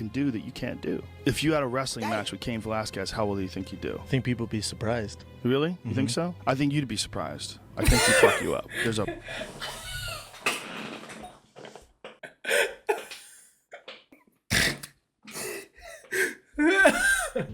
can do that you can't do. If you had a wrestling match with Cain Velasquez, how well do you think you'd do? I think people would be surprised. Really? You think so? I think you'd be surprised. I think he'd fuck you up. There's a...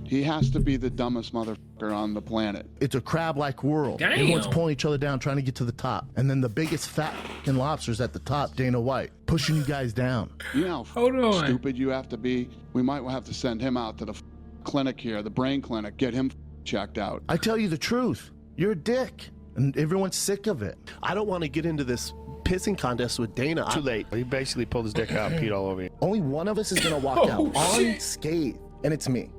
He has to be the dumbest motherfucker on the planet. It's a crab-like world. Damn. Everyone's pulling each other down, trying to get to the top. And then the biggest fat f***ing lobster's at the top, Dana White, pushing you guys down. You know how Hold on. stupid you have to be? We might have to send him out to the clinic here, the brain clinic, get him checked out. I tell you the truth. You're a dick. And everyone's sick of it. I don't want to get into this pissing contest with Dana. Too late. He basically pulled his dick out and peed all over you. Only one of us is going to walk out unscathed, and it's me.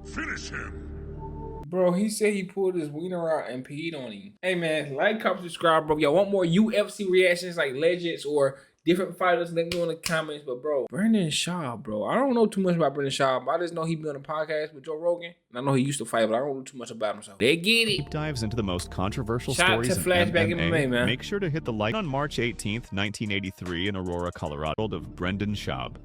Finish him. Bro, he said he pulled his wiener out and peed on him. Hey, man, like, comment, subscribe, bro. If y'all want more UFC reactions like legends or different fighters, let me know in the comments. But, bro, Brendan Schaub, bro. I don't know too much about Brendan Schaub. I just know he be on a podcast with Joe Rogan. And I know he used to fight, but I don't know too much about him. So they get it. Deep dives into the most controversial Shout out stories to in Flashback MMA. MMA, man. Make sure to hit the like. On March 18th, 1983 in Aurora, Colorado, of Brendan Schaub.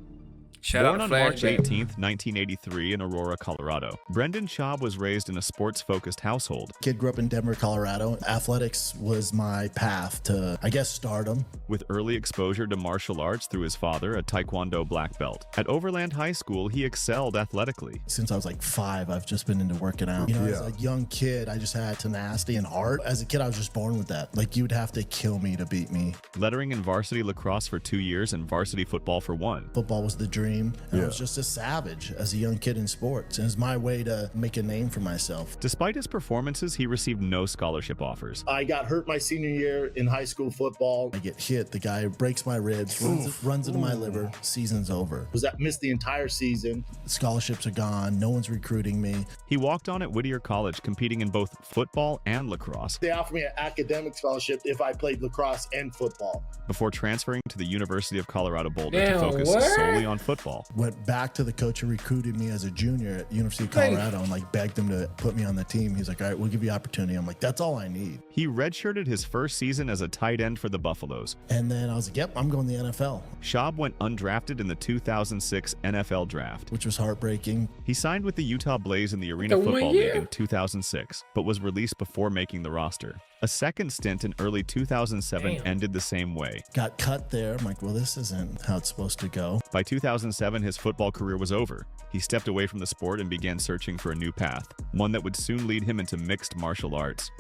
Shout out Born to on March Flashback. 18th, 1983 in Aurora, Colorado, Brendan Schaub was raised in a sports-focused household. Kid grew up in Denver, Colorado. Athletics was my path to, I guess, stardom. With early exposure to martial arts through his father, a Taekwondo black belt. At Overland High School, he excelled athletically. Since I was like 5, I've just been into working out. You know, as a young kid, I just had tenacity and heart. As a kid, I was just born with that. Like, you'd have to kill me to beat me. Lettering in varsity lacrosse for 2 years and varsity football for 1. Football was the dream. And I was just a savage as a young kid in sports. And it's my way to make a name for myself. Despite his performances, he received no scholarship offers. I got hurt my senior year in high school football. I get hit. The guy breaks my ribs, runs into my liver. Season's over. Missed the entire season. Scholarships are gone. No one's recruiting me. He walked on at Whittier College, competing in both football and lacrosse. They offered me an academic scholarship if I played lacrosse and football. Before transferring to the University of Colorado Boulder Damn, to focus what? solely on football. Went back to the coach who recruited me as a junior at University of Colorado and like begged him to put me on the team. He's like, all right, we'll give you opportunity. I'm like, that's all I need. He redshirted his first season as a tight end for the Buffaloes. And then I was like, yep, I'm going to the NFL, Schaub went undrafted in the 2006 NFL Draft. which was heartbreaking. He signed with the Utah Blaze in the Arena The 1 Football League year? in 2006, but was released before making the roster. A second stint in early 2007 Damn. ended the same way. Got cut there. I'm like, well, this isn't how it's supposed to go. By 2007, his football career was over. He stepped away from the sport and began searching for a new path, one that would soon lead him into mixed martial arts.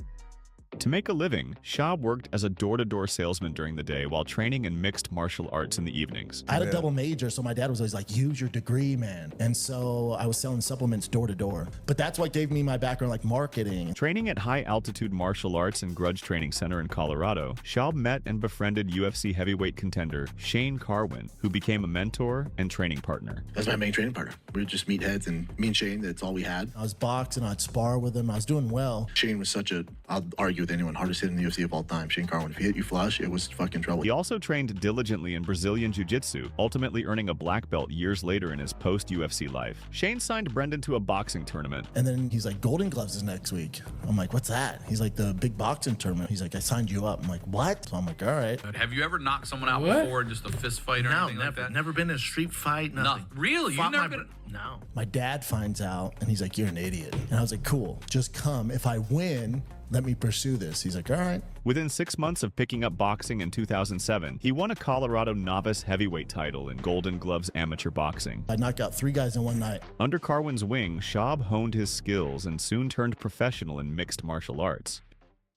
To make a living, Schaub worked as a door-to-door salesman during the day while training in mixed martial arts in the evenings. I had a double major, so my dad was always like, use your degree, man. And so I was selling supplements door to door. But that's what gave me my background, like marketing. Training at High Altitude Martial Arts and Grudge Training Center in Colorado, Schaub met and befriended UFC heavyweight contender Shane Carwin, who became a mentor and training partner. That's my main training partner. We would just meatheads, and me and Shane, that's all we had. I was boxing, I'd spar with him. I was doing well. Shane was such a, I'll argue with anyone, hardest hit in the UFC of all time. Shane Carwin, if he hit you flush, it was fucking trouble. He also trained diligently in Brazilian Jiu-Jitsu, ultimately earning a black belt years later in his post-UFC life. Shane signed Brendan to a boxing tournament. And then he's like, Golden Gloves is next week. I'm like, what's that? He's like, the big boxing tournament. He's like, I signed you up. I'm like, what? So I'm like, all right. Have you ever knocked someone out What? before, just a fist fight or No, anything never. like that? Never been in a street fight, nothing. No, really? You've Fought never my been- No. My dad finds out and he's like, you're an idiot. And I was like, cool, just come. If I win, let me pursue this. He's like, all right. Within 6 months of picking up boxing in 2007, he won a Colorado novice heavyweight title in Golden Gloves amateur boxing. I knocked out 3 guys in one night. Under Carwin's wing, Schaub honed his skills and soon turned professional in mixed martial arts.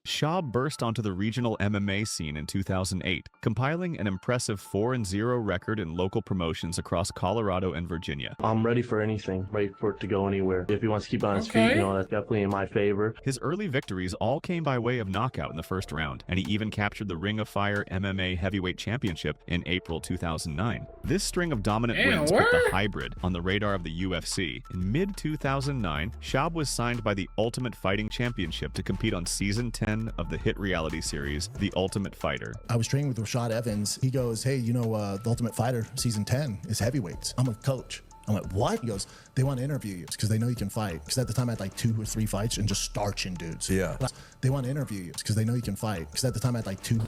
Schaub burst onto the regional MMA scene in 2008, compiling an impressive 4-0 record in local promotions across Colorado and Virginia. I'm ready for anything, ready for it to go anywhere. If he wants to keep on his Okay. feet, that's definitely in my favor. His early victories all came by way of knockout in the first round, and he even captured the Ring of Fire MMA Heavyweight Championship in April 2009. This string of dominant Damn, wins put the word? hybrid on the radar of the UFC. In mid-2009, Schaub was signed by the Ultimate Fighting Championship to compete on Season 10 of the hit reality series, The Ultimate Fighter. I was training with Rashad Evans. He goes, hey, The Ultimate Fighter season 10 is heavyweights. I'm a coach. I went, what? He goes, they want to interview you because they know you can fight. Because at the time I had like 2 or 3 fights and just starching dudes. Yeah. They want to interview you because they know you can fight. Because at the time I had like 2.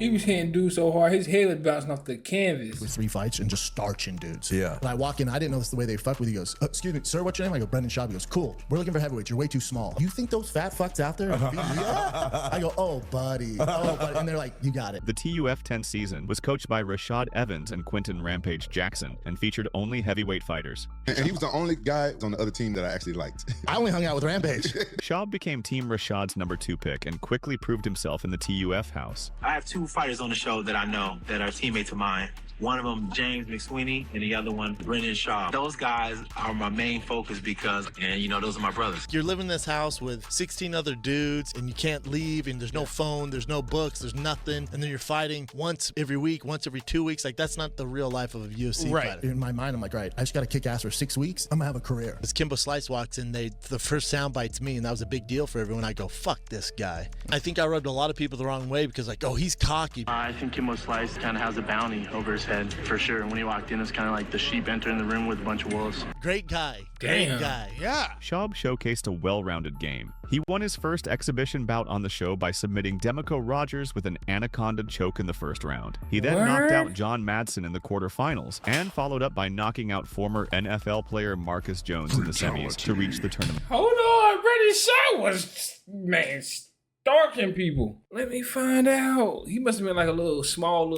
He was hitting dudes so hard, his head was bouncing off the canvas. with 3 fights and just starching dudes. Yeah. When I walk in, I didn't know this the way they fuck with you. He goes, excuse me, sir, what's your name? I go, Brendan Schaub. He goes, cool. We're looking for heavyweights. You're way too small. You think those fat fucks out there? Yeah. I go, oh, buddy. Oh, buddy. And they're like, you got it. The TUF 10 season was coached by Rashad Evans and Quentin Rampage Jackson and featured only heavyweight fighters. And he was the only guy on the other team that I actually liked. I only hung out with Rampage. Schaub became Team Rashad's number 2 pick and quickly proved himself in the TUF house. I have 2 fighters on the show that I know that are teammates of mine. One of them, James McSweeney, and the other one, Brendan Schaub. Those guys are my main focus because, and you know, those are my brothers. You're living in this house with 16 other dudes and you can't leave and there's no phone, there's no books, there's nothing. And then you're fighting once every week, once every 2 weeks. Like, that's not the real life of a UFC fighter. In my mind, I'm like, right, I just got to kick ass for 6 weeks. I'm going to have a career. As Kimbo Slice walks in, the first soundbite's me, and that was a big deal for everyone. I go, fuck this guy. I think I rubbed a lot of people the wrong way because, like, oh, he's cocky. I think Kimbo Slice kind of has a bounty over his head, for sure. When he walked in, it's kind of like the sheep entering the room with a bunch of wolves. Great guy. Damn. Great guy. Yeah. Schaub showcased a well-rounded game. He won his first exhibition bout on the show by submitting Demico Rogers with an anaconda choke in the first round. He then knocked out John Madsen in the quarterfinals and followed up by knocking out former NFL player Marcus Jones in the semis to reach the tournament. Hold on, Brendan Schaub was, man, stalking people. Let me find out. He must have been like a little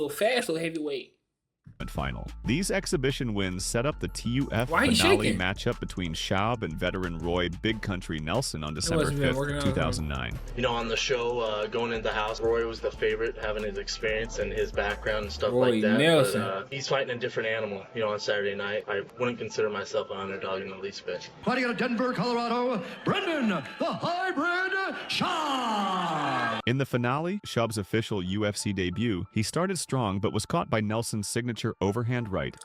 fast little heavyweight. Final. These exhibition wins set up the TUF Why you finale shaking? matchup between Schaub and veteran Roy Big Country Nelson on December 5th, 2009. You know, on the show, going into the house, Roy was the favorite, having his experience and his background and stuff Roy like that. Nelson. But he's fighting a different animal, you know, on Saturday night. I wouldn't consider myself an underdog in the least bit. Fighting out of Denver, Colorado, Brendan, the hybrid Schaub. In the finale, Schaub's official UFC debut, he started strong but was caught by Nelson's signature overhand right,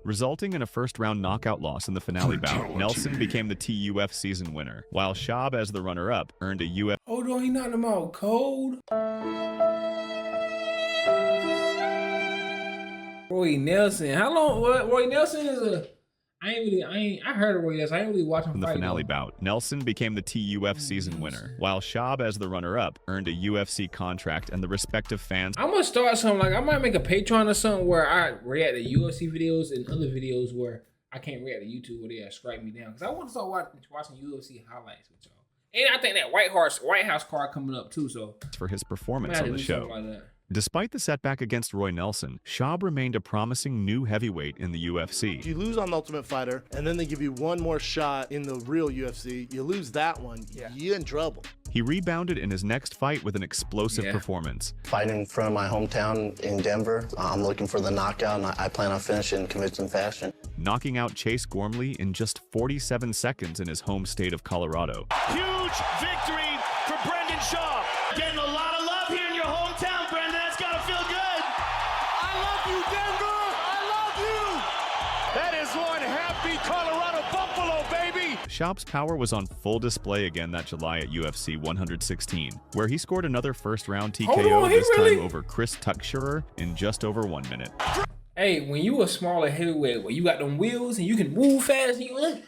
resulting in a first-round knockout loss in the finale bout. Nelson became the TUF season winner, while Schaub, as the runner-up, earned a UFC. Hold on, he knocked him out cold. Roy Nelson. How long? What? Roy Nelson is a. I heard of Roy Nelson. I ain't really watching him In the fight. finale though. bout, Nelson became the TUF season winner, while Schaub, as the runner-up, earned a UFC contract and the respective fans. I'm gonna start something like I might make a Patreon or something where I react to UFC videos and other videos where I can't react to YouTube where they strike me down because I want to start watching UFC highlights with y'all. And I think that White House card coming up too. So For his performance I might on the do show. something like that. Despite the setback against Roy Nelson, Schaub remained a promising new heavyweight in the UFC. If you lose on the Ultimate Fighter, and then they give you one more shot in the real UFC, you lose that one, you're in trouble. He rebounded in his next fight with an explosive performance. Fighting in front of my hometown in Denver, I'm looking for the knockout, and I plan on finishing in convincing fashion. Knocking out Chase Gormley in just 47 seconds in his home state of Colorado. Huge victory for Brendan Schaub. Getting a lot of love here in your hometown, Brendan. That's gotta feel good. I love you, Denver. I love you. That is one happy Colorado Buffalo, baby. Schaub's power was on full display again that July at UFC 116, where he scored another first-round TKO, this time over Chris Tuchscherer in just over 1 minute. Hey, when you a smaller heavyweight, where you got them wheels and you can move fast, and you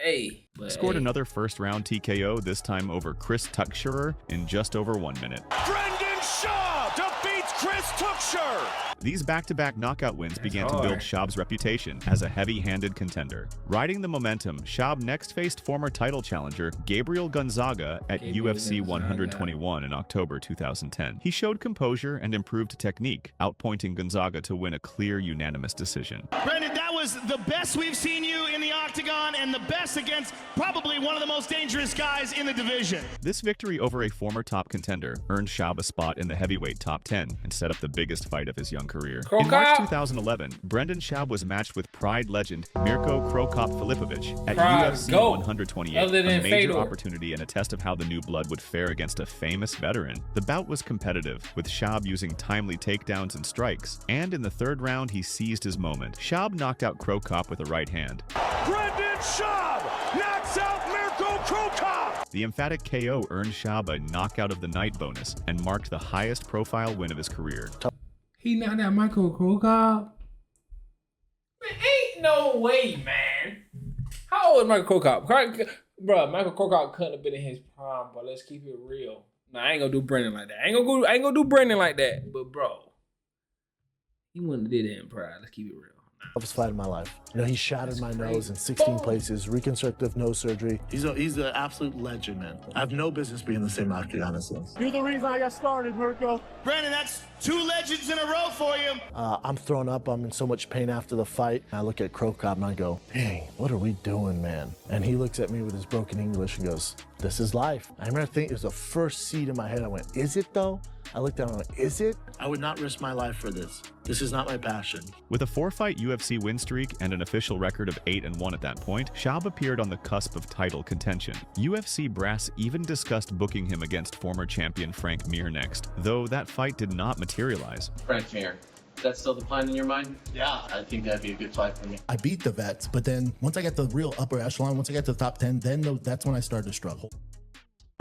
hey. Scored another first-round TKO, this time over Chris Tuchscherer in just over 1 minute. Brendan Schaub defeats Chris Tuchscherer. These back-to-back knockout wins began to build Schaub's reputation as a heavy-handed contender. Riding the momentum, Schaub next faced former title challenger Gabriel Gonzaga at UFC 121 in October 2010. He showed composure and improved technique, outpointing Gonzaga to win a clear unanimous decision. Brendan, that was the best we've seen you in the octagon and the best against probably one of the most dangerous guys in the division. This victory over a former top contender earned Schaub a spot in the heavyweight top 10 and set up the biggest fight of his young career. In March 2011, Brendan Schaub was matched with Pride legend Mirko Krokop Filipovic at UFC 128, a major opportunity and a test of how the new blood would fare against a famous veteran. The bout was competitive, with Schaub using timely takedowns and strikes, and in the third round he seized his moment. Schaub knocked out Krokop with a right hand. Brendan Schaub knocks out Mirko Krokop. The emphatic KO earned Schaub a knockout of the night bonus and marked the highest profile win of his career. He knocked out Michael Krokop. Man, ain't no way, man. How old is Michael Krokop? Bro, Michael Crocop couldn't have been in his prime, but let's keep it real. Nah, I ain't gonna do Brendan like that. I ain't gonna do Brendan like that. But bro, he wouldn't have did it in pride. Let's keep it real. Toughest fight of my life. You know, he shattered my nose in 16 places, reconstructive nose surgery. He's an absolute legend, man. I have no business being in the same octagon as him. You're the reason I got started, Mirko. Brandon, that's 2 legends in a row for you. I'm thrown up. I'm in so much pain after the fight. I look at Crow Cop and I go, dang, what are we doing, man? And he looks at me with his broken English and goes, this is life. I remember thinking, it was the first seed in my head. I went, is it though? I looked down and went, is it? I would not risk my life for this. This is not my passion. With a 4-fight UFC win streak and an official record of 8-1 at that point, Schaub appeared on the cusp of title contention. UFC brass even discussed booking him against former champion Frank Mir next, though that fight did not materialize. Frank Mir. That's still the plan in your mind? Yeah, I think that'd be a good fight for me. I beat the vets, but then once I got the real upper echelon, once I got to the top 10, then that's when I started to struggle.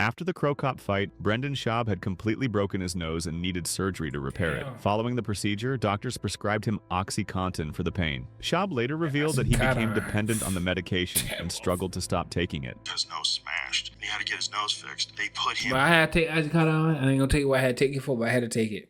After the Crow Cop fight, Brendan Schaub had completely broken his nose and needed surgery to repair it. Following the procedure, doctors prescribed him OxyContin for the pain. Schaub later revealed that he became dependent on the medication and struggled to stop taking it. His nose smashed, and he had to get his nose fixed. They put him But I had to take OxyContin. I ain't gonna tell you what I had to take it for, but I had to take it.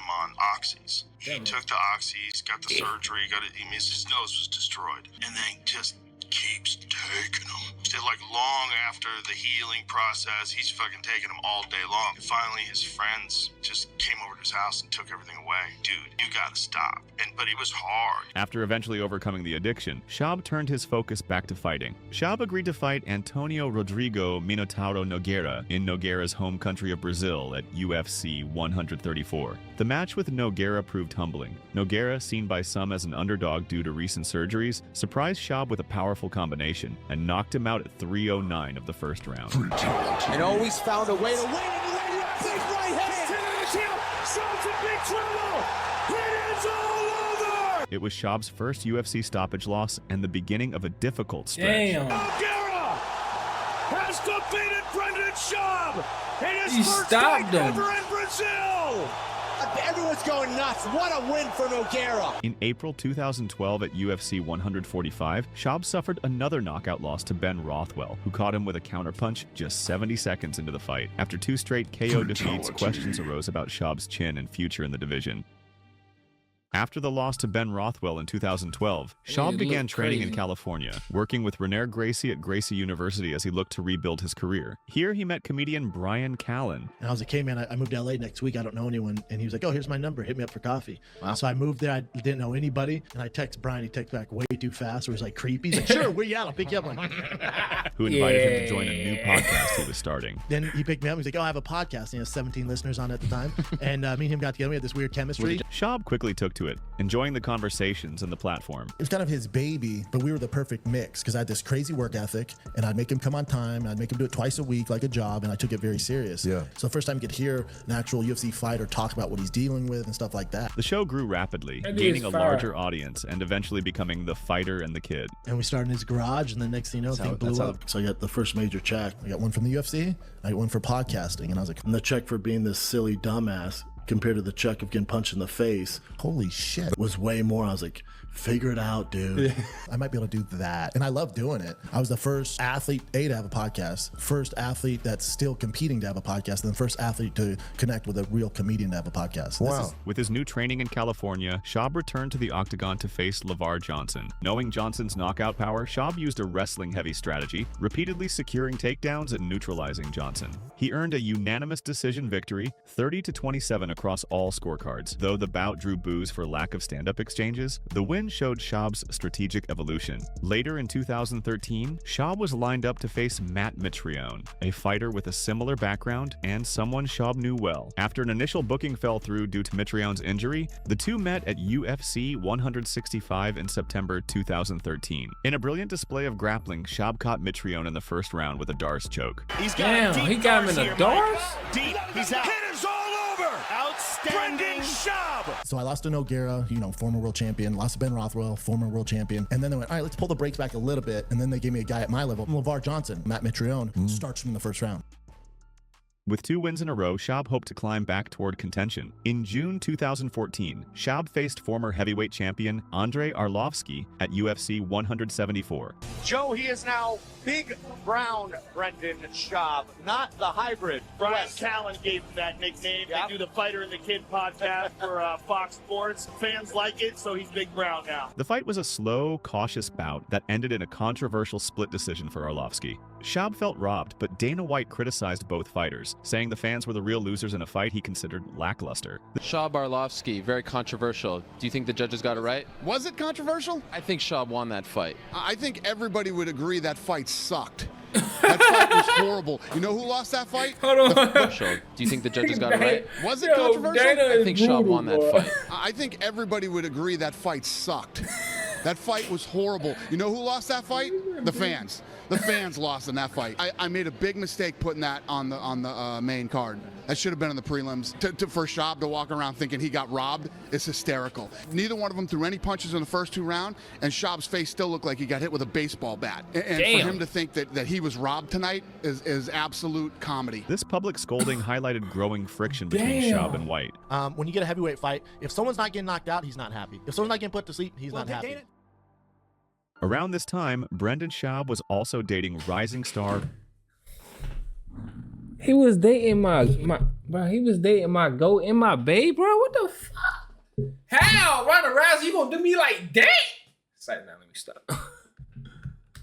on oxys. He took the oxys, got the surgery, his nose was destroyed, and then just keeps taking them. Still, like, long after the healing process, he's fucking taking them all day long. And finally, his friends just came over to his house and took everything away. Dude, you gotta stop. But it was hard. After eventually overcoming the addiction, Schaub turned his focus back to fighting. Schaub agreed to fight Antonio Rodrigo Minotauro Nogueira in Nogueira's home country of Brazil at UFC 134. The match with Nogueira proved humbling. Nogueira, seen by some as an underdog due to recent surgeries, surprised Schaub with a powerful combination and knocked him out at 3:09 of the first round. And always found a way to win. Big right hand. Schaub's in big trouble. It is all over. It was Schaub's first UFC stoppage loss and the beginning of a difficult stretch. Damn. Nogueira has defeated Brendan Schaub in his first stopped fight him. ever in Brazil. Everyone's going nuts. What a win for Nogueira. In April 2012 at UFC 145, Schaub suffered another knockout loss to Ben Rothwell, who caught him with a counterpunch just 70 seconds into the fight. After 2 straight KO defeats, questions arose about Schaub's chin and future in the division. After the loss to Ben Rothwell in 2012, Schaub began training in California, working with Renair Gracie at Gracie University as he looked to rebuild his career. Here he met comedian Brian Callen. And I was like, hey, man, I moved to LA next week. I don't know anyone. And he was like, oh, here's my number. Hit me up for coffee. Wow. So I moved there. I didn't know anybody. And I text Brian. He texted back way too fast. So he's like, creepy. He's like, sure, where you at? I'll pick you up. Like, who invited him to join a new podcast he was starting. Then he picked me up. He's like, oh, I have a podcast. And he has 17 listeners on it at the time. And me and him got together. We had this weird chemistry. Schaub quickly took to it, enjoying the conversations and the platform. It was kind of his baby, but we were the perfect mix because I had this crazy work ethic and I'd make him come on time and I'd make him do it twice a week like a job, and I took it very serious. Yeah. So the first time you could hear an actual UFC fighter talk about what he's dealing with and stuff like that. The show grew rapidly, gaining a larger audience and eventually becoming The Fighter and the Kid. And we started in his garage, and then next thing you know, the thing blew up. So I got the first major check. I got one from the UFC, I got one for podcasting, and I was like, and the check for being this silly dumbass compared to the check of getting punched in the face, holy shit, was way more. I was like, figure it out, dude. I might be able to do that. And I love doing it. I was the first athlete, to have a podcast, first athlete that's still competing to have a podcast, and the first athlete to connect with a real comedian to have a podcast. Wow. With his new training in California, Schaub returned to the octagon to face LeVar Johnson. Knowing Johnson's knockout power, Schaub used a wrestling-heavy strategy, repeatedly securing takedowns and neutralizing Johnson. He earned a unanimous decision victory, 30-27 across all scorecards. Though the bout drew boos for lack of stand-up exchanges, the win showed Schaub's strategic evolution. Later in 2013, Schaub was lined up to face Matt Mitrione, a fighter with a similar background and someone Schaub knew well. After an initial booking fell through due to Mitrione's injury, the two met at UFC 165 in September 2013. In a brilliant display of grappling, Schaub caught Mitrione in the first round with a Darce choke. Damn, he got him in a Darce? Deep, he's out. Hit is all over. Outstanding Schaub. So I lost to Nogueira, former world champion, lost to Ben Rothwell, former world champion. And then they went, all right, let's pull the brakes back a little bit. And then they gave me a guy at my level, LeVar Johnson, Matt Mitrione, starts from the first round. With 2 wins in a row, Schaub hoped to climb back toward contention. In June 2014, Schaub faced former heavyweight champion Andrei Arlovsky at UFC 174. Joe, he is now Big Brown Brendan Schaub, not the hybrid. Brian Callen gave him that nickname. They do the Fighter and the Kid podcast for Fox Sports. Fans like it, so he's Big Brown now. The fight was a slow, cautious bout that ended in a controversial split decision for Arlovsky. Schaub felt robbed, but Dana White criticized both fighters, saying the fans were the real losers in a fight he considered lackluster. Schaub Arlovsky, very controversial. Do you think the judges got it right? Was it controversial? I think Schaub won that fight. I think everybody would agree that fight sucked. That fight was horrible. You know who lost that fight? Hold on. Do you think the judges got it right? Was it controversial? I think Schaub won that fight. I think everybody would agree that fight sucked. That fight was horrible. You know who lost that fight? The fans. The fans lost in that fight. I made a big mistake putting that on the main card. That should have been in the prelims. For Schaub to walk around thinking he got robbed is hysterical. Neither one of them threw any punches in the first 2 rounds, and Schaub's face still looked like he got hit with a baseball bat. And for him to think that he was robbed tonight is absolute comedy. This public scolding highlighted growing friction between Schaub and White. When you get a heavyweight fight, if someone's not getting knocked out, he's not happy. If someone's not getting put to sleep, he's not happy. Around this time, Brendan Schaub was also dating rising star. He was dating my goat and my babe, bro. What the fuck? How? Ronda Rousey, you gonna do me like that? It's like, now let me stop.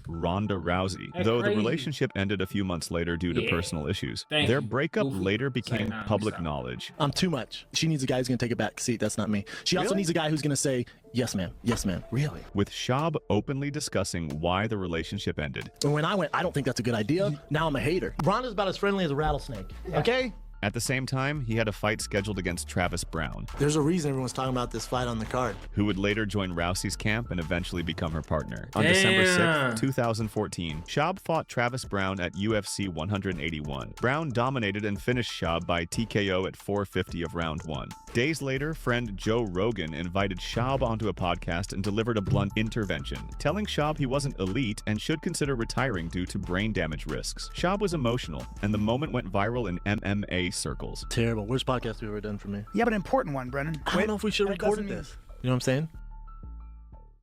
Ronda Rousey, That's though crazy. the relationship ended a few months later due to personal issues. Thank Their you. breakup Goofy. later became Nah, public stop. knowledge. I'm too much. She needs a guy who's going to take a back seat. That's not me. She also Really? needs a guy who's going to say, yes, ma'am. Yes, ma'am. Really? With Schaub openly discussing why the relationship ended. And when I went, I don't think that's a good idea. Now I'm a hater. Ronda's about as friendly as a rattlesnake. Okay? At the same time, he had a fight scheduled against Travis Brown, There's a reason everyone's talking about this fight on the card. who would later join Rousey's camp and eventually become her partner. On December 6th, 2014, Schaub fought Travis Brown at UFC 181. Brown dominated and finished Schaub by TKO at 450 of round 1. Days later, friend Joe Rogan invited Schaub onto a podcast and delivered a blunt intervention, telling Schaub he wasn't elite and should consider retiring due to brain damage risks. Schaub was emotional, and the moment went viral in MMA circles. Terrible. Worst podcast we've ever done for me. Yeah, but an important one, Brennan. I don't know if we should have recorded this. You know what I'm saying?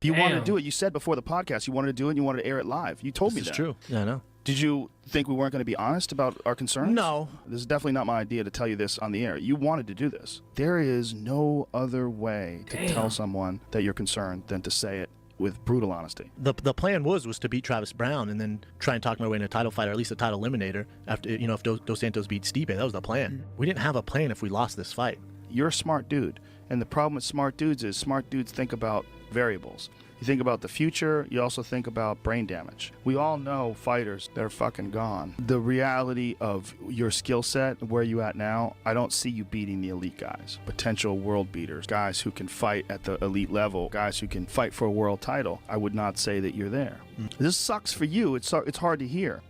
You wanted to Damn. do it. You said before the podcast you wanted to do it and you wanted to air it live. You told me This that. is true. Yeah, I know. Did you think we weren't going to be honest about our concerns? No. This is definitely not my idea to tell you this on the air. You wanted to do this. There is no other way to tell someone that you're concerned than to say it with brutal honesty. The plan was to beat Travis Brown and then try and talk my way into a title fight, or at least a title eliminator after, you know, if Dos Santos beat Stipe. That was the plan. We didn't have a plan if we lost this fight. You're a smart dude. And the problem with smart dudes is smart dudes think about variables. You think about the future, you also think about brain damage. We all know fighters that are fucking gone. The reality of your skill set, where you at now, I don't see you beating the elite guys. Potential world beaters, guys who can fight at the elite level, guys who can fight for a world title. I would not say that you're there. This sucks for you. It's hard to hear.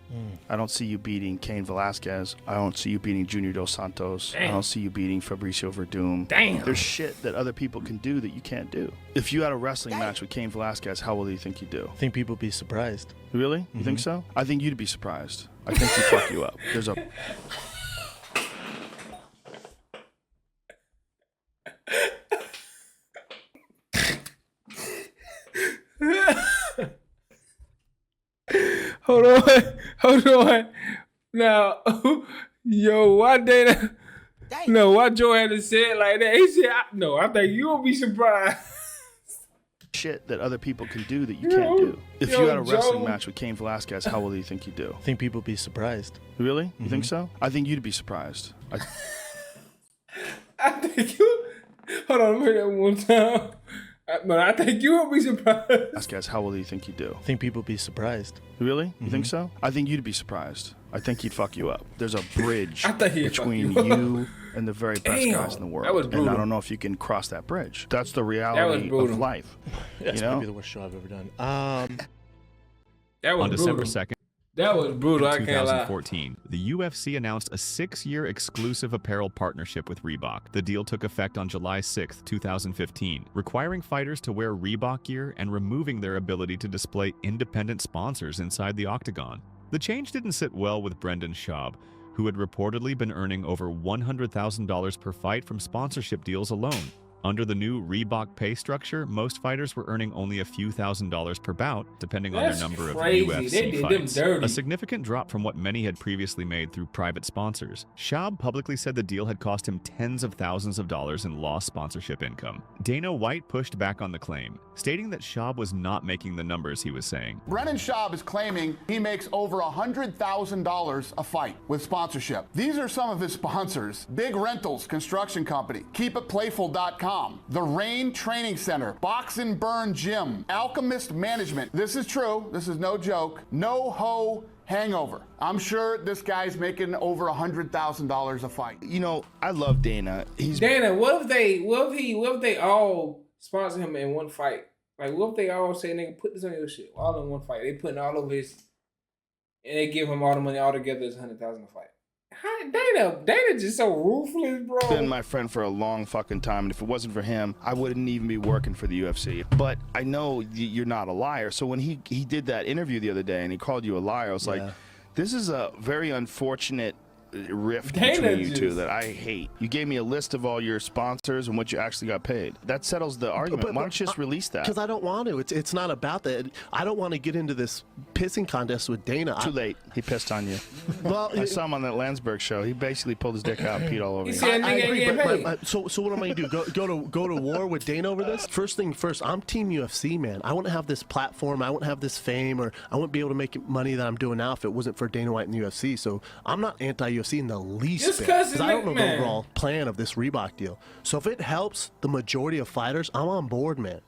I don't see you beating Cain Velasquez. I don't see you beating Junior Dos Santos. I don't see you beating Fabricio Verdum. There's shit that other people can do that you can't do. If you had a wrestling match with Cain Velasquez, how well do you think you'd do? I think people would be surprised. Really? You think so? I think you'd be surprised. I think he'd fuck you up. There's a... Hold on. Now, yo, why Dana? No, why Joe had to say it like that? He said, I think you'll be surprised. shit that other people can do that you can't do. If you had a wrestling match with Cain Velasquez, how well do you think you'd do? I think people would be surprised. Really? You think so? I think you'd be surprised. I think you... Hold on, let me hear that one time. But I think you will be surprised. Guys, how well do you think you'd do? I think people would be surprised. Really? You think so? I think you'd be surprised. I think he'd fuck you up. There's a bridge I think he'd between fuck you up. you and the very best guys in the world. That was and I brutal. don't know if you can cross that bridge. That's the reality of life. That's you know? probably the worst show I've ever done. That was On December brutal. 2nd, That was brutal. I can't lie. 2014, the UFC announced a 6-year exclusive apparel partnership with Reebok. The deal took effect on July 6, 2015, requiring fighters to wear Reebok gear and removing their ability to display independent sponsors inside the octagon. The change didn't sit well with Brendan Schaub, who had reportedly been earning over $100,000 per fight from sponsorship deals alone. Under the new Reebok pay structure, most fighters were earning only a few $1,000s per bout, depending on their number of UFC fights. A significant drop from what many had previously made through private sponsors. Schaub publicly said the deal had cost him tens of thousands of dollars in lost sponsorship income. Dana White pushed back on the claim, stating that Schaub was not making the numbers he was saying. Brendan Schaub is claiming he makes over $100,000 a fight with sponsorship. These are some of his sponsors: Big Rentals Construction Company, KeepItPlayful.com, The Rain Training Center, Box and Burn Gym, Alchemist Management. This is true. This is no joke. No Ho Hangover. I'm sure this guy's making over $100,000 a fight. You know, I love Dana. Dana, what if they all sponsor him in one fight? Like, what if they all say, nigga, put this on your shit, all in one fight? They putting all of his, and they give him all the money all together. It's $100,000 a fight. Dana just so ruthless, bro. Been my friend for a long fucking time, and if it wasn't for him, I wouldn't even be working for the UFC. But I know you're not a liar. So when he did that interview the other day and he called you a liar, I was like, this is a very unfortunate rift between you two that I hate. You gave me a list of all your sponsors and what you actually got paid. That settles the argument. Why don't you just release that? Because I don't want to. It's not about that. I don't want to get into this pissing contest with Dana. Too late. He pissed on you. Well, I saw him on that Landsberg show. He basically pulled his dick out and peed all over you. I agree, but so what am I gonna do? Go to war with Dana over this? First thing first, I'm Team UFC, man. I wouldn't have this platform. I wouldn't have this fame, or I wouldn't be able to make money that I'm doing now if it wasn't for Dana White and the UFC. So I'm not anti-UFC in the least bit, because I don't know the overall plan of this Reebok deal. So if it helps the majority of fighters, I'm on board, man.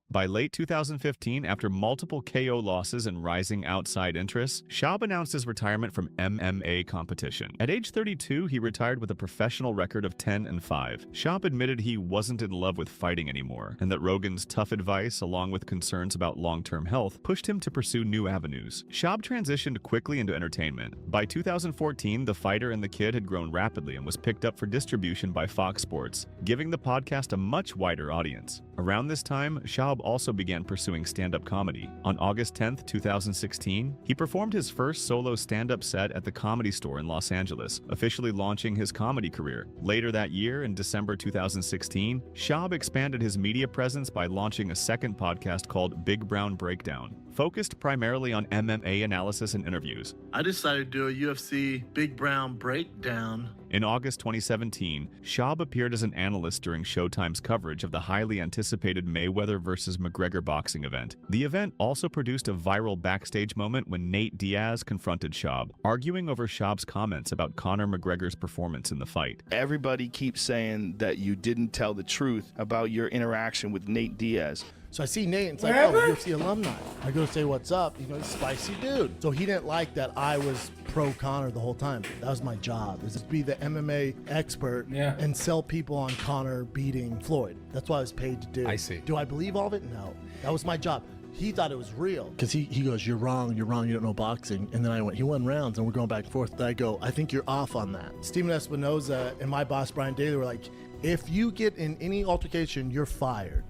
By late 2015, after multiple KO losses and rising outside interests, Schaub announced his retirement from MMA competition. At age 32, he retired with a professional record of 10-5. Schaub admitted he wasn't in love with fighting anymore, and that Rogan's tough advice, along with concerns about long-term health, pushed him to pursue new avenues. Schaub transitioned quickly into entertainment. By 2014, The Fighter and the Kid had grown rapidly and was picked up for distribution by Fox Sports, giving the podcast a much wider audience. Around this time, Schaub also began pursuing stand-up comedy. On August 10, 2016, he performed his first solo stand-up set at the Comedy Store in Los Angeles, officially launching his comedy career. Later that year, in December 2016, Schaub expanded his media presence by launching a second podcast called Big Brown Breakdown, focused primarily on MMA analysis and interviews. I decided to do a UFC Big Brown Breakdown. In August 2017, Schaub appeared as an analyst during Showtime's coverage of the highly anticipated Mayweather vs. McGregor boxing event. The event also produced a viral backstage moment when Nate Diaz confronted Schaub, arguing over Schaub's comments about Conor McGregor's performance in the fight. Everybody keeps saying that you didn't tell the truth about your interaction with Nate Diaz. So I see Nate, and it's like, oh, UFC alumni. I go say, what's up? He's a spicy dude. So he didn't like that I was pro Conor the whole time. That was my job, is to be the MMA expert and sell people on Conor beating Floyd. That's what I was paid to do. I see. Do I believe all of it? No. That was my job. He thought it was real. Because he goes, you're wrong, you don't know boxing. And then I went, he won rounds, and we're going back and forth. And I go, I think you're off on that. Steven Espinoza and my boss, Brian Daly, were like, if you get in any altercation, you're fired.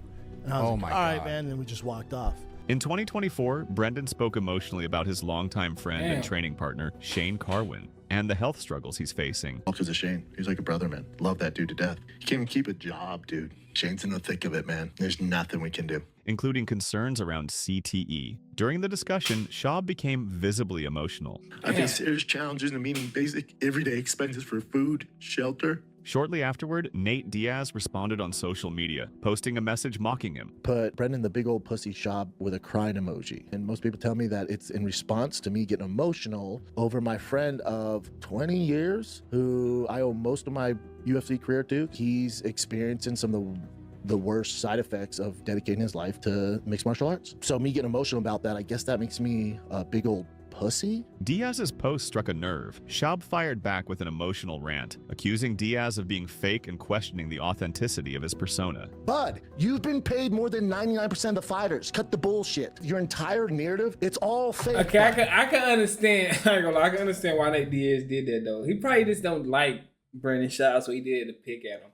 And I was like, all right, man, and then we just walked off. In 2024, Brendan spoke emotionally about his longtime friend and training partner, Shane Carwin, and the health struggles he's facing. All because of Shane. He's like a brother, man. Love that dude to death. He can't even keep a job, dude. Shane's in the thick of it, man. There's nothing we can do. Including concerns around CTE. During the discussion, Schaub became visibly emotional. I face serious challenges in meeting basic everyday expenses for food, shelter. Shortly afterward, Nate Diaz responded on social media, posting a message mocking him. Put Brendan the big old pussy Schaub with a crying emoji. And most people tell me that it's in response to me getting emotional over my friend of 20 years, who I owe most of my UFC career to. He's experiencing some of the worst side effects of dedicating his life to mixed martial arts. So me getting emotional about that, I guess that makes me a big old pussy? Diaz's post struck a nerve. Schaub fired back with an emotional rant, accusing Diaz of being fake and questioning the authenticity of his persona. Bud, you've been paid more than 99% of the fighters. Cut the bullshit. Your entire narrative, it's all fake. Okay, I can understand. I can understand why Nate Diaz did that though. He probably just don't like Brendan Schaub, so he did to pick at him.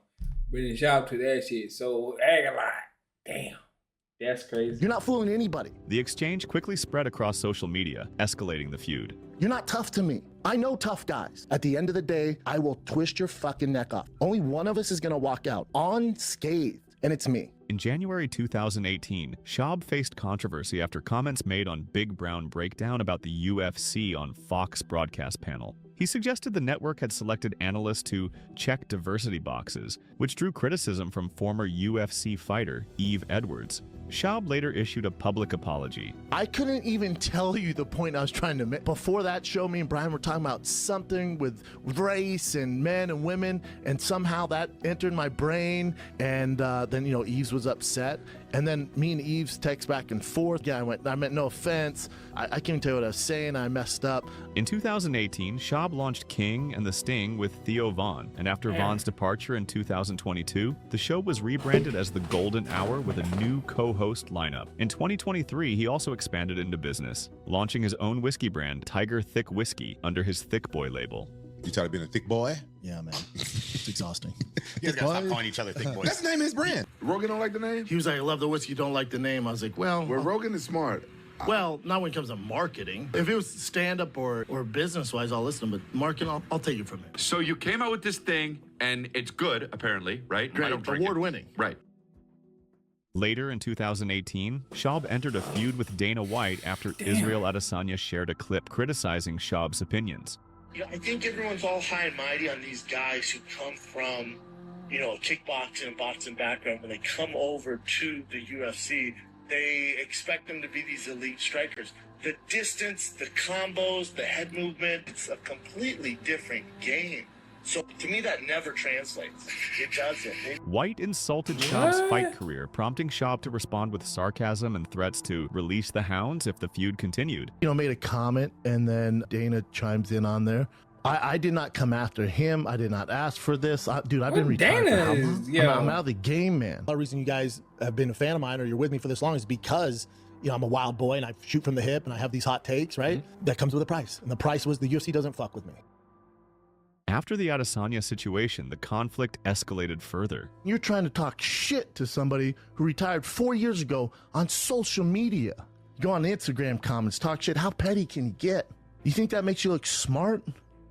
Brendan Schaub to that shit. So acting like, damn. That's crazy. You're not fooling anybody. The exchange quickly spread across social media, escalating the feud. You're not tough to me. I know tough guys. At the end of the day, I will twist your fucking neck off. Only one of us is gonna walk out unscathed, and it's me. In January 2018, Schaub faced controversy after comments made on Big Brown Breakdown about the UFC on Fox broadcast panel. He suggested the network had selected analysts to check diversity boxes, which drew criticism from former UFC fighter Yves Edwards. Schaub later issued a public apology. I couldn't even tell you the point I was trying to make. Before that show, me and Brian were talking about something with race and men and women, and somehow that entered my brain, and then, Yves was upset, and then me and Yves text back and forth. Yeah, I meant no offense. I can't tell you what I was saying. I messed up. In 2018, Schaub launched King and the Sting with Theo Von, and after Von's departure in 2022, the show was rebranded as The Golden Hour with a new co-host lineup. In 2023, he also expanded into business, launching his own whiskey brand, Tiger Thick Whiskey, under his Thick Boy label. You tired of being a thick boy? Yeah, man. It's exhausting. You guys gotta stop calling each other thick boys. That's the name of his brand. Rogan don't like the name? He was like, I love the whiskey, don't like the name. I was like, well... Well, Rogan is smart. Well, not when it comes to marketing. If it was stand-up or business-wise, I'll listen. But marketing, I'll take it from there. So you came out with this thing, and it's good, apparently, right? Great, I don't drink it. award-winning. Right. Later in 2018, Schaub entered a feud with Dana White after Israel Adesanya shared a clip criticizing Schaub's opinions. I think everyone's all high and mighty on these guys who come from, a kickboxing and boxing background. When they come over to the UFC, they expect them to be these elite strikers. The distance, the combos, the head movement, it's a completely different game. So to me, that never translates. It doesn't. White insulted Schaub's fight career, prompting Schaub to respond with sarcasm and threats to release the hounds if the feud continued. Made a comment, and then Dana chimes in on there. I did not come after him. I did not ask for this. Dude, I've been retired for how long? I'm out of the game, man. The reason you guys have been a fan of mine or you're with me for this long is because I'm a wild boy and I shoot from the hip and I have these hot takes, right? That comes with a price. And the price was the UFC doesn't fuck with me. After the Adesanya situation, the conflict escalated further. You're trying to talk shit to somebody who retired 4 years ago on social media. You go on Instagram comments, talk shit. How petty can you get? You think that makes you look smart?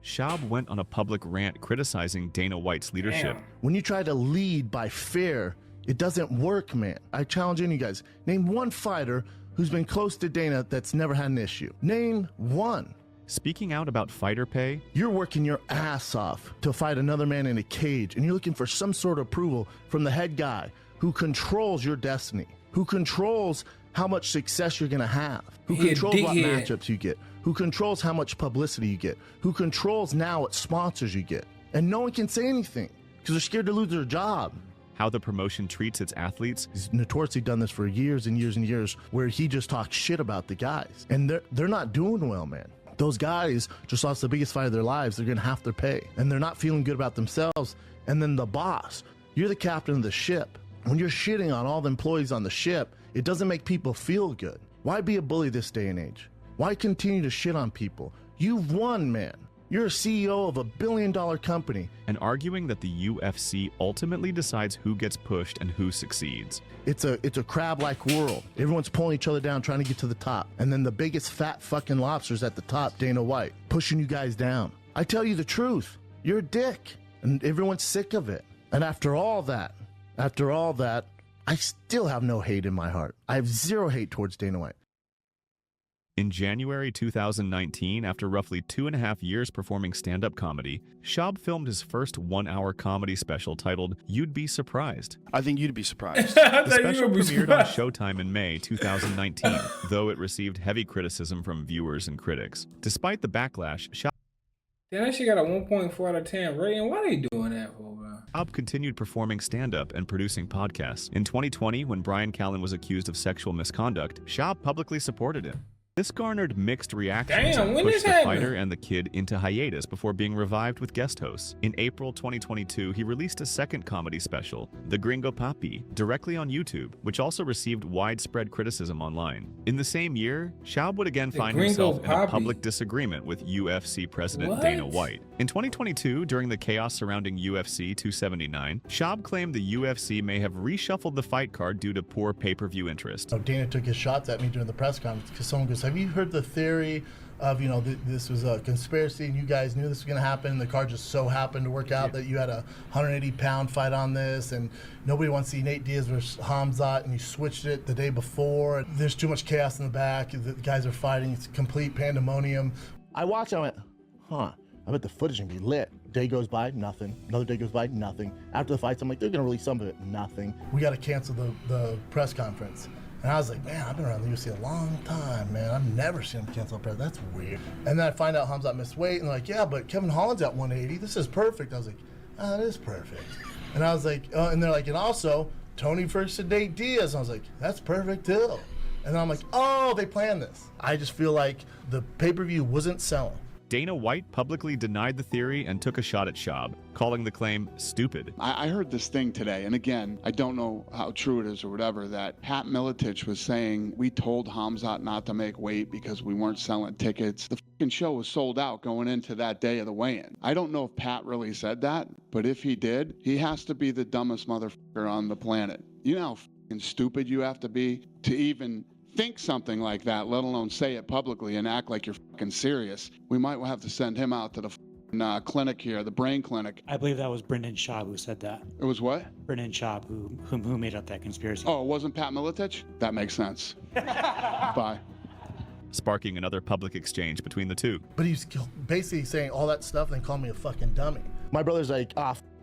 Schaub went on a public rant criticizing Dana White's leadership. When you try to lead by fear, it doesn't work, man. I challenge any of you guys. Name one fighter who's been close to Dana that's never had an issue. Name one. Speaking out about fighter pay, you're working your ass off to fight another man in a cage, and you're looking for some sort of approval from the head guy who controls your destiny, who controls how much success you're going to have, who controls what matchups you get, who controls how much publicity you get, who controls now what sponsors you get. And no one can say anything because they're scared to lose their job. How the promotion treats its athletes. He's notoriously done this for years and years and years, where he just talks shit about the guys. And they're not doing well, man. Those guys just lost the biggest fight of their lives. They're going to have their pay. And they're not feeling good about themselves. And then the boss, you're the captain of the ship. When you're shitting on all the employees on the ship, it doesn't make people feel good. Why be a bully this day and age? Why continue to shit on people? You've won, man. You're a CEO of a billion-dollar company. And arguing that the UFC ultimately decides who gets pushed and who succeeds. It's a crab-like world. Everyone's pulling each other down, trying to get to the top. And then the biggest fat fucking lobster's at the top, Dana White, pushing you guys down. I tell you the truth. You're a dick. And everyone's sick of it. And after all that, I still have no hate in my heart. I have zero hate towards Dana White. In January 2019, after roughly 2.5 years performing stand-up comedy, Schaub filmed his first one-hour comedy special titled You'd Be Surprised. I think you'd be surprised. The special premiered on Showtime in May 2019, though it received heavy criticism from viewers and critics. Despite the backlash, Schaub that shit got a 1.4 out of 10 rating. Why they doing that for, bro? Schaub continued performing stand-up and producing podcasts. In 2020, when Brian Callen was accused of sexual misconduct, Schaub publicly supported him. This garnered mixed reactions and pushed the fighter and the kid into hiatus before being revived with guest hosts. In April 2022, he released a second comedy special, The Gringo Papi, directly on YouTube, which also received widespread criticism online. In the same year, Schaub would again find himself in a public disagreement with UFC President Dana White. In 2022, during the chaos surrounding UFC 279, Schaub claimed the UFC may have reshuffled the fight card due to poor pay-per-view interest. Dana took his shots at me during the press conference because someone goes, have you heard the theory of, you know, this was a conspiracy and you guys knew this was going to happen. The card just so happened to work out that you had a 180-pound fight on this, and nobody wants to see Nate Diaz versus Hamzat, and you switched it the day before. There's too much chaos in the back. The guys are fighting. It's complete pandemonium. I watched, I went, huh, I bet the footage can be lit. Day goes by, nothing. Another day goes by, nothing. After the fights, I'm like, they're going to release some of it, nothing. We got to cancel the press conference. And I was like, man, I've been around the UFC a long time, man. I've never seen him cancel a press. That's weird. And then I find out Hamzat missed weight, and they're like, yeah, but Kevin Holland's at 180. This is perfect. I was like, oh, it is perfect. And I was like, and they're like, and also, Tony versus Nate Diaz. And I was like, that's perfect too. And then I'm like, oh, they planned this. I just feel like the pay-per-view wasn't selling. Dana White publicly denied the theory and took a shot at Schaub, calling the claim stupid. I heard this thing today, and again, I don't know how true it is or whatever, that Pat Miletich was saying we told Hamzat not to make weight because we weren't selling tickets. The fucking show was sold out going into that day of the weigh-in. I don't know if Pat really said that, but if he did, he has to be the dumbest motherfucker on the planet. You know how fucking stupid you have to be to even think something like that, let alone say it publicly and act like you're fucking serious. We might have to send him out to the clinic here, the brain clinic. I believe that was Brendan Schaub who said that. It was what? Brendan Schaub who made up that conspiracy. Oh, it wasn't Pat Miletich? That makes sense. Bye. Sparking another public exchange between the two. But he's basically saying all that stuff and then calling me a fucking dummy. My brother's like,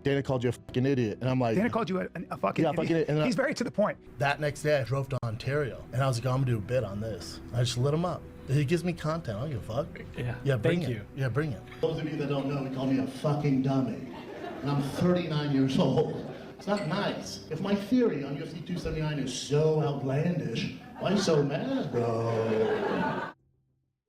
Dana called you a fucking idiot. And I'm like... Dana called you a fucking idiot. And he's very to the point. That next day, I drove to Ontario, and I was like, I'm going to do a bit on this. I just lit him up. He gives me content. I don't give a fuck. Yeah, bring thank it. you. Yeah, bring it. Those of you that don't know, he called me a fucking dummy. And I'm 39 years old. It's not nice. If my theory on UFC 279 is so outlandish, why so mad, bro?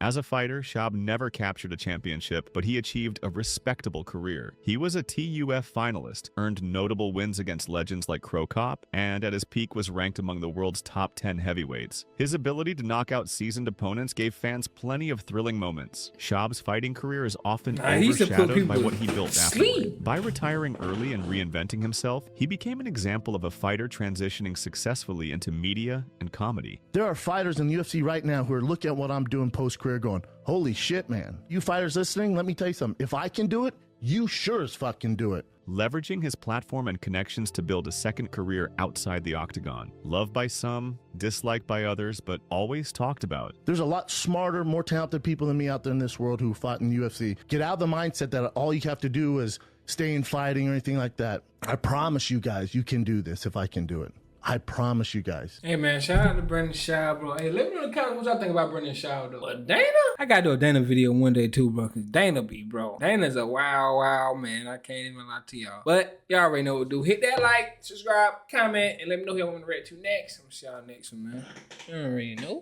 As a fighter, Schaub never captured a championship, but he achieved a respectable career. He was a TUF finalist, earned notable wins against legends like Cro Cop, and at his peak was ranked among the world's top 10 heavyweights. His ability to knock out seasoned opponents gave fans plenty of thrilling moments. Schaub's fighting career is often overshadowed by what he built afterward. By retiring early and reinventing himself, he became an example of a fighter transitioning successfully into media and comedy. There are fighters in the UFC right now who are looking at what I'm doing post-career going, holy shit, man. You fighters listening, let me tell you something. If I can do it, you sure as fuck can do it. Leveraging his platform and connections to build a second career outside the octagon. Loved by some, disliked by others, but always talked about. There's a lot smarter, more talented people than me out there in this world who fought in the UFC. Get out of the mindset that all you have to do is stay in fighting or anything like that. I promise you guys, you can do this if I can do it. I promise you guys. Hey man, shout out to Brendan Schaub, bro. Hey, let me know in the comments what y'all think about Brendan Schaub, though. But Dana? I gotta do a Dana video one day too, bro, because Dana be, bro. Dana's a wild man. I can't even lie to y'all. But y'all already know what to do. Hit that like, subscribe, comment, and let me know who y'all want me to react to next. I'm gonna see y'all next one, man. You already know.